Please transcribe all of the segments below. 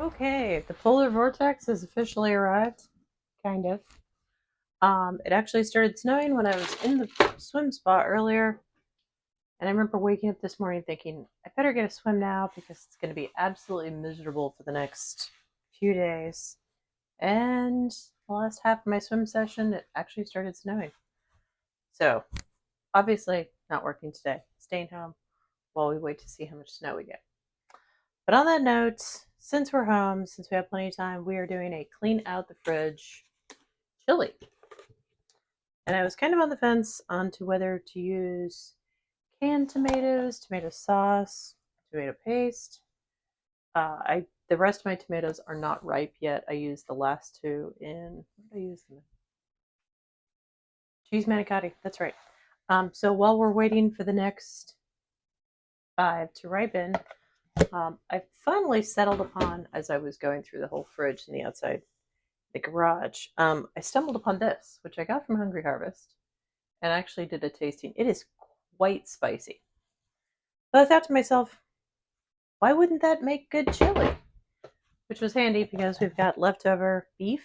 Okay, the polar vortex has officially arrived. Kind of. It actually started snowing when I was in the swim spot earlier, and I remember waking up this morning thinking, I better get a swim now because it's going to be absolutely miserable for the next few days. And the last half of my swim session, it actually started snowing. So, obviously, not working today. Staying home while we wait to see how much snow we get. But on that note, since we're home, since we have plenty of time, we are doing a clean out the fridge chili. And I was kind of on the fence on to whether to use canned tomatoes, tomato sauce, tomato paste. The rest of my tomatoes are not ripe yet. I used the last two in what did I use them in? Cheese manicotti. That's right. So while we're waiting for the next five to ripen, I finally settled upon, as I was going through the whole fridge and the outside, the garage, I stumbled upon this, which I got from Hungry Harvest, and actually did a tasting. It is quite spicy. But I thought to myself, why wouldn't that make good chili? Which was handy because we've got leftover beef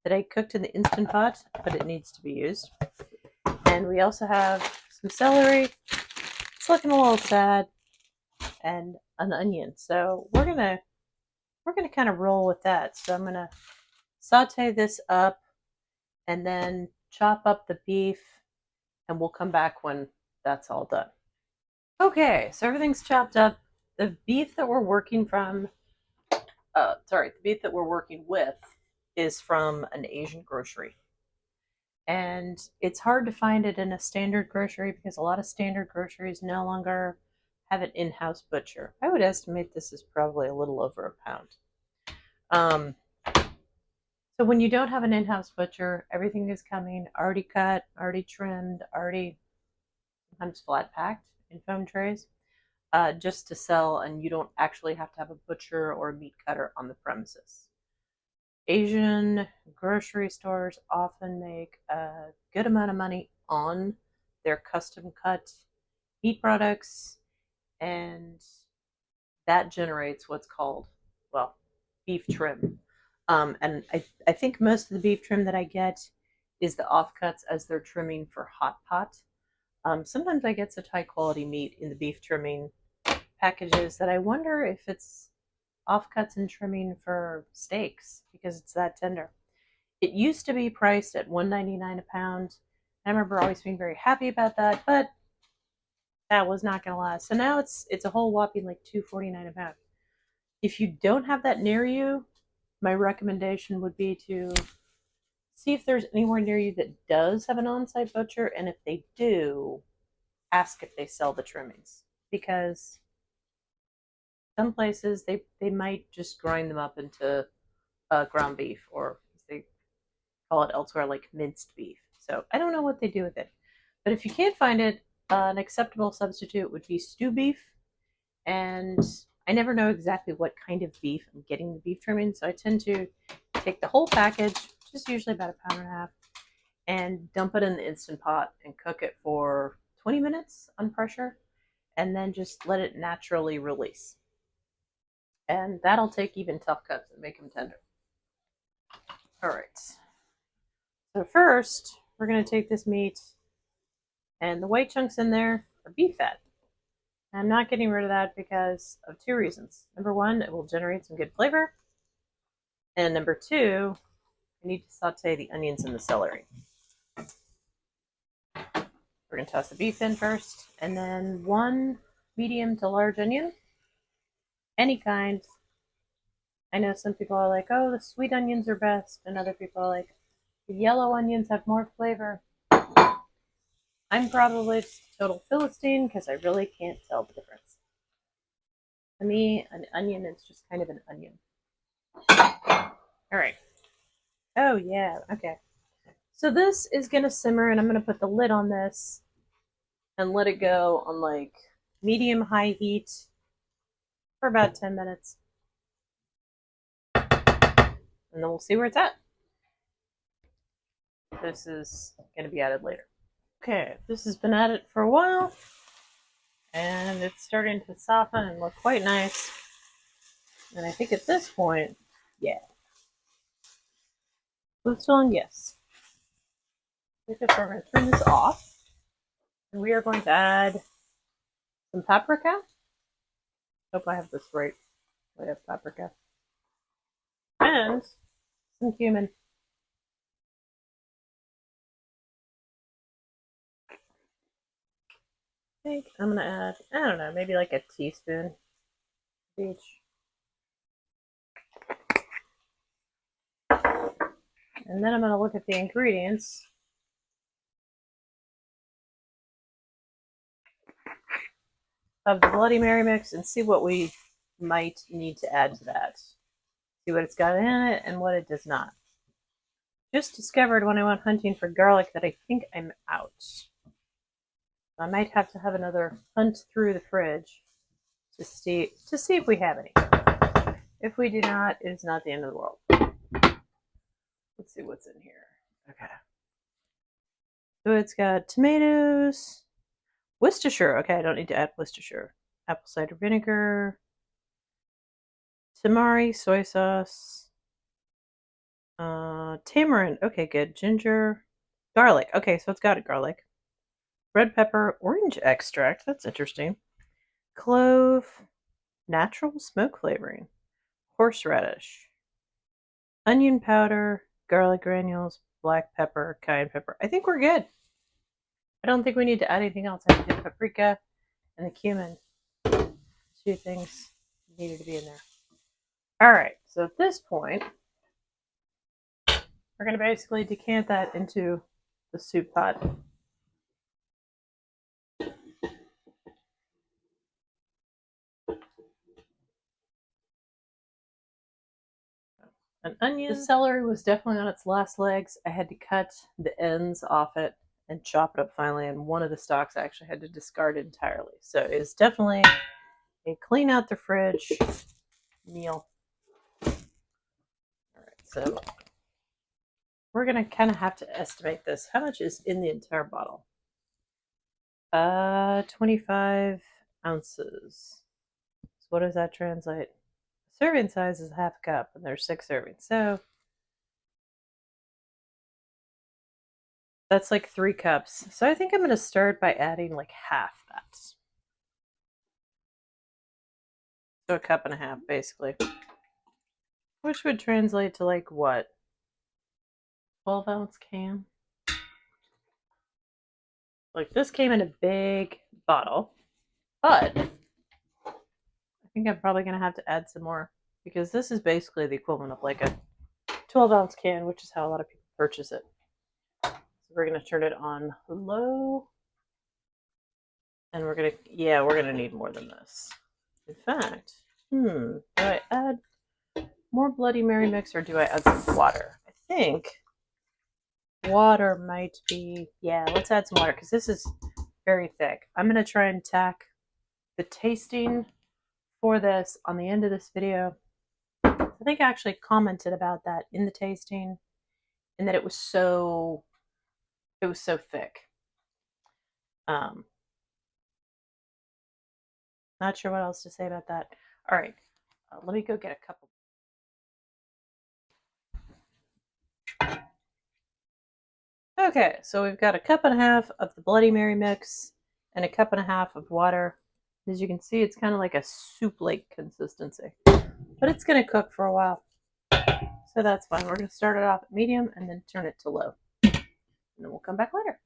that I cooked in the Instant Pot, but it needs to be used. And we also have some celery. It's looking a little sad, and an onion. So we're gonna kind of roll with that. So I'm gonna saute this up and then chop up the beef, and we'll come back when that's all done. Okay, so everything's chopped up. The beef that we're working from, the beef that we're working with is from an Asian grocery. And it's hard to find it in a standard grocery because a lot of standard groceries no longer have an in-house butcher. I would estimate this is probably a little over a pound. Um, so when you don't have an in-house butcher, everything is coming already cut, already trimmed, already sometimes flat packed in foam trays, just to sell, and you don't actually have to have a butcher or a meat cutter on the premises. Asian grocery stores often make a good amount of money on their custom cut meat products, and that generates what's called, well, beef trim. And I think most of the beef trim that I get is the offcuts as they're trimming for hot pot. Sometimes I get such high quality meat in the beef trimming packages that I wonder if it's offcuts and trimming for steaks because it's that tender. It used to be priced at $1.99 a pound. I remember always being very happy about that, but that was not going to last. So now it's a whole whopping like $2.49 a pound. If you don't have that near you, my recommendation would be to see if there's anywhere near you that does have an on-site butcher, and if they do, ask if they sell the trimmings, because some places they might just grind them up into ground beef, or as they call it elsewhere, like minced beef. So I don't know what they do with it, but if you can't find it, an acceptable substitute would be stew beef. And I never know exactly what kind of beef I'm getting the beef trimming, so I tend to take the whole package, which is usually about a pound and a half, and dump it in the Instant Pot and cook it for 20 minutes on pressure, and then just let it naturally release. And that'll take even tough cuts and make them tender. All right. So first, we're going to take this meat, and the white chunks in there are beef fat. I'm not getting rid of that because of two reasons. Number one, it will generate some good flavor. And number two, I need to saute the onions and the celery. We're going to toss the beef in first, and then one medium to large onion, any kind. I know some people are like, oh, the sweet onions are best, and other people are like, the yellow onions have more flavor. I'm probably just a total Philistine because I really can't tell the difference. To me, an onion is just kind of an onion. All right. Oh, yeah. Okay. So this is going to simmer, and I'm going to put the lid on this and let it go on like medium-high heat for about 10 minutes. And then we'll see where it's at. This is going to be added later. Okay, this has been at it for a while, and it's starting to soften and look quite nice. And I think at this point, yeah. Boots on, yes. I think we're going to turn this off. And we are going to add some paprika. Hope I have this right. I have paprika. And some cumin. I think I'm going to add, I don't know, maybe like a teaspoon each. And then I'm going to look at the ingredients. Of the Bloody Mary mix and see what we might need to add to that. See what it's got in it and what it does not. Just discovered when I went hunting for garlic that I think I'm out. I might have to have another hunt through the fridge to see if we have any. If we do not, it is not the end of the world. Let's see what's in here. Okay. So it's got tomatoes, Worcestershire. Okay, I don't need to add Worcestershire. Apple cider vinegar, tamari soy sauce, tamarind. Okay, good. Ginger, garlic. Okay, so it's got garlic. Red pepper, orange extract. That's interesting. Clove, natural smoke flavoring. Horseradish, onion powder, garlic granules, black pepper, cayenne pepper. I think we're good. I don't think we need to add anything else. I think the paprika and the cumin, two things needed to be in there. All right, so at this point, we're going to basically decant that into the soup pot. An onion. The celery was definitely on its last legs. I had to cut the ends off it and chop it up finally, and one of the stalks I actually had to discard entirely. So it's definitely a clean out the fridge meal. All right, so we're gonna kind of have to estimate this. How much is in the entire bottle? 25 ounces. So what does that translate? The serving size is half a cup, and there's 6 servings. So that's like 3 cups. So I think I'm gonna start by adding like half that. So a cup and a half, basically. Which would translate to like what? 12-ounce can? Like this came in a big bottle, but I think I'm probably going to have to add some more because this is basically the equivalent of like a 12-ounce can, which is how a lot of people purchase it. So we're going to turn it on low. And we're going to need more than this. In fact, do I add more Bloody Mary mix or do I add some water? I think water might be, let's add some water because this is very thick. I'm going to try and tack the tasting for this on the end of this video. I think I actually commented about that in the tasting and that it was so thick. Not sure what else to say about that. All right, let me go get a couple. Okay, so we've got a cup and a half of the Bloody Mary mix and a cup and a half of water. As you can see, it's kind of like a soup-like consistency, but it's going to cook for a while. So that's fine. We're going to start it off at medium and then turn it to low. And then we'll come back later.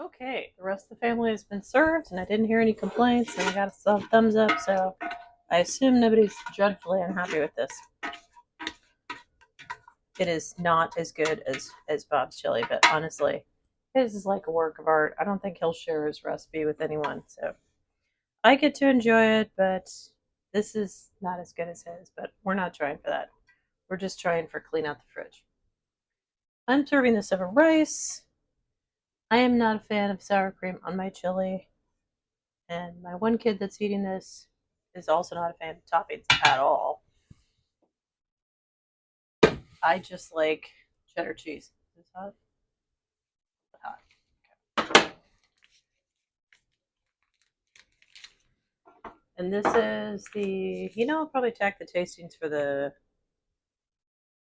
Okay, the rest of the family has been served, and I didn't hear any complaints, and I got a thumbs up, so I assume nobody's dreadfully unhappy with this. It is not as good as Bob's chili, but honestly, this is like a work of art. I don't think he'll share his recipe with anyone, so I get to enjoy it, but this is not as good as his, but we're not trying for that. We're just trying for clean out the fridge. I'm serving this over rice. I am not a fan of sour cream on my chili, and my one kid that's eating this is also not a fan of toppings at all. I just like cheddar cheese. Is this hot? Hot. And this is the, I'll probably tack the tastings for the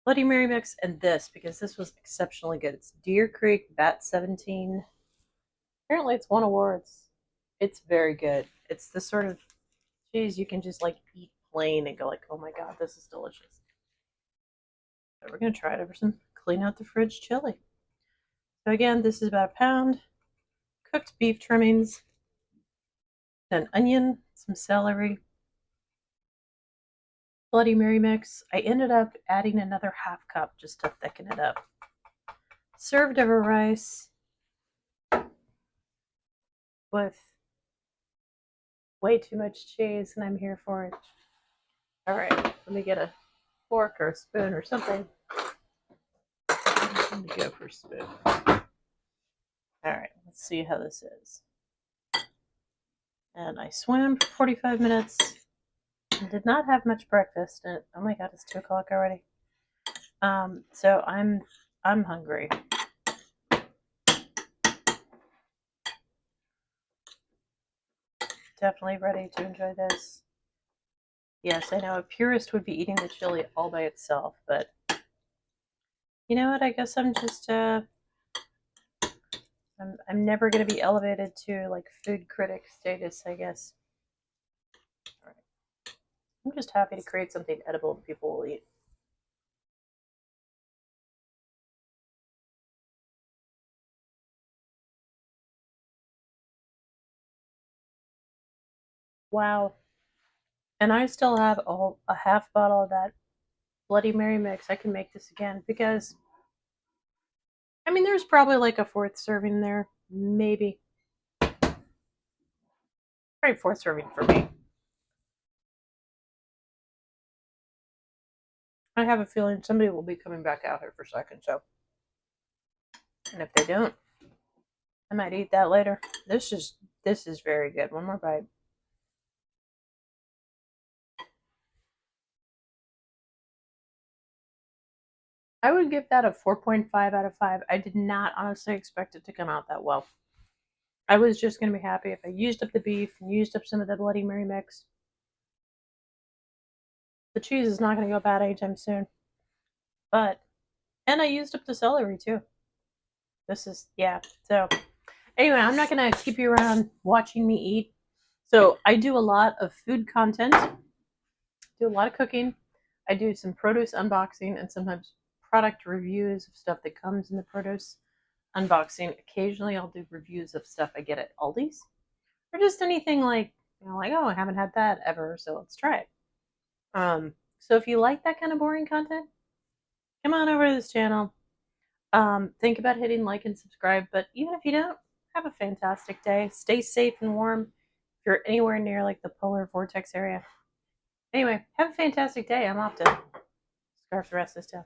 Bloody Mary mix and this because this was exceptionally good. It's Deer Creek Bat 17. Apparently it's won awards. It's very good. It's the sort of cheese you can just like eat plain and go like, oh my god, this is delicious. So we're gonna try it over some clean out the fridge chili. So again, this is about a pound. Cooked beef trimmings, an onion, some celery, Bloody Mary mix. I ended up adding another half cup just to thicken it up. Served over rice with way too much cheese, and I'm here for it. All right, let me get a fork or a spoon or something. I'm gonna go for a spoon. All right, let's see how this is. And I swam for 45 minutes. I did not have much breakfast. And, oh my god, it's 2 o'clock already. So I'm hungry. Definitely ready to enjoy this. Yes, I know a purist would be eating the chili all by itself, but you know what? I guess I'm just I'm never going to be elevated to like food critic status, I guess. All right. I'm just happy to create something edible that people will eat. Wow. And I still have a half bottle of that Bloody Mary mix. I can make this again because, I mean, there's probably like a 4th serving there. Maybe. Probably 4th serving for me. I have a feeling somebody will be coming back out here for a second, so. And if they don't, I might eat that later. This is very good. One more bite. I would give that a 4.5 out of 5. I did not honestly expect it to come out that well. I was just going to be happy if I used up the beef and used up some of the Bloody Mary mix. The cheese is not going to go bad anytime soon. But, and I used up the celery too. This is, yeah. So, anyway, I'm not going to keep you around watching me eat. So, I do a lot of food content, do a lot of cooking. I do some produce unboxing and sometimes product reviews of stuff that comes in the produce unboxing. Occasionally, I'll do reviews of stuff I get at Aldi's or just anything like, like, oh, I haven't had that ever, so let's try it. So if you like that kind of boring content, come on over to this channel. Think about hitting like and subscribe, but even if you don't, have a fantastic day. Stay safe and warm if you're anywhere near like the polar vortex area. Anyway, have a fantastic day. I'm off to scarf the rest of this town.